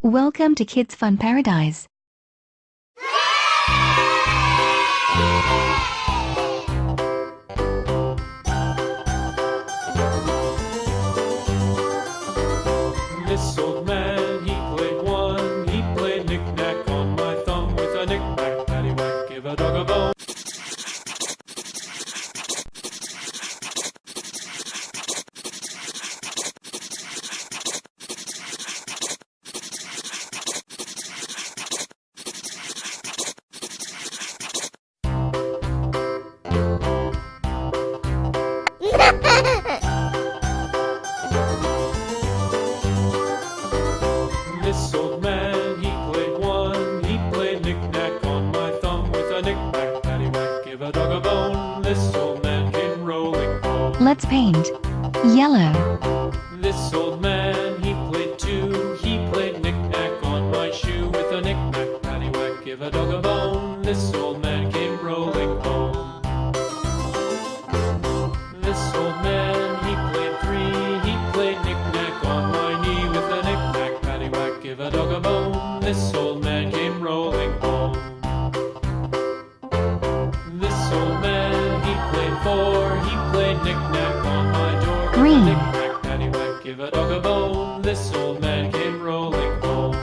Welcome to Kids Fun Paradise. This old man, he played one. He played knick-knack on my thumb with a knick-knack, paddywhack, give a dog a bone. This old man, he played one. He played knick-knack on my thumb with a knick-knack, paddywhack, give a dog a bone. This old man came rolling home. Let's paint. Yellow. This old man, he played two. He played knick-knack on my shoe with a knick-knack, paddywhack, give a dog a bone. This old man came rolling home. This old man, he played three. He played knick-knack on my knee with a knick-knack, paddywhack, give a dog a bone. This old man came rolling home. This old man, he played four. He played knick-knack on my door. Green. Knick-knack, paddywhack, give a dog a bone. This old man came rolling home.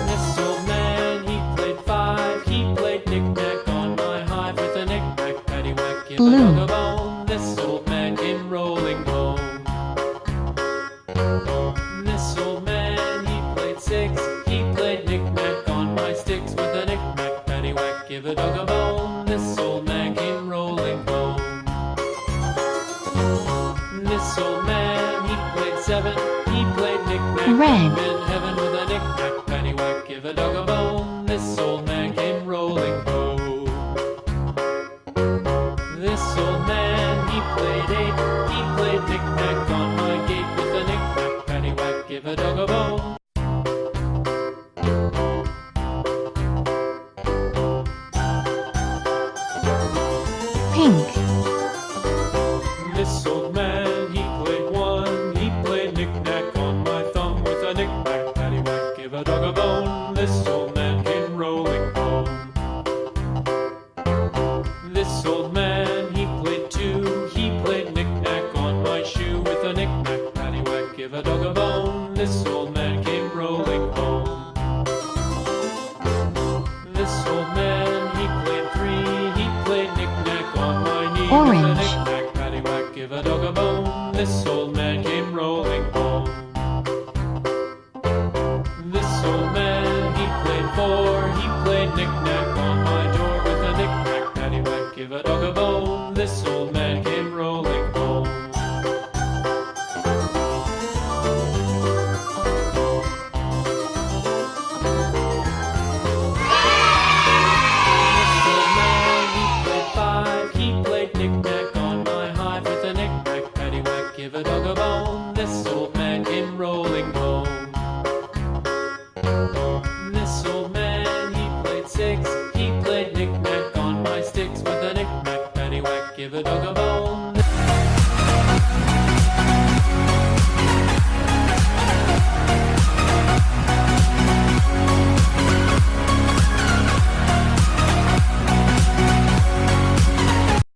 This old man, he played five. He played knick-knack on my hive with a knick-knack, paddywhack, give a Blue. dog a bone. This old man came rolling home. This old man, he played six. He played knick-knack on my sticks with a knick-knack, paddywhack, give a dog a bone. This old man came rolling home. This old man, he played seven. He played knick-knack Red. up in heaven with a knick-knack, paddywhack, give a dog a bone. This old man came rolling home. This old man, he played eight. He played knick-knack on my gate with a knick-knack, paddywhack, give a dog a bone. Pink. This old man, he played one. He played knick-knack on my thumb with a knick-knack, paddywhack, give a dog a bone. This old man came rolling home. This old man, he played two. He played knick-knack on my shoe with a knick-knack, paddywhack, give a dog a bone. This old man came rolling home. This old man, he played three. He played knick-knack on my knee with a Orange. knick-knack, paddywhack, give a dog a bone. This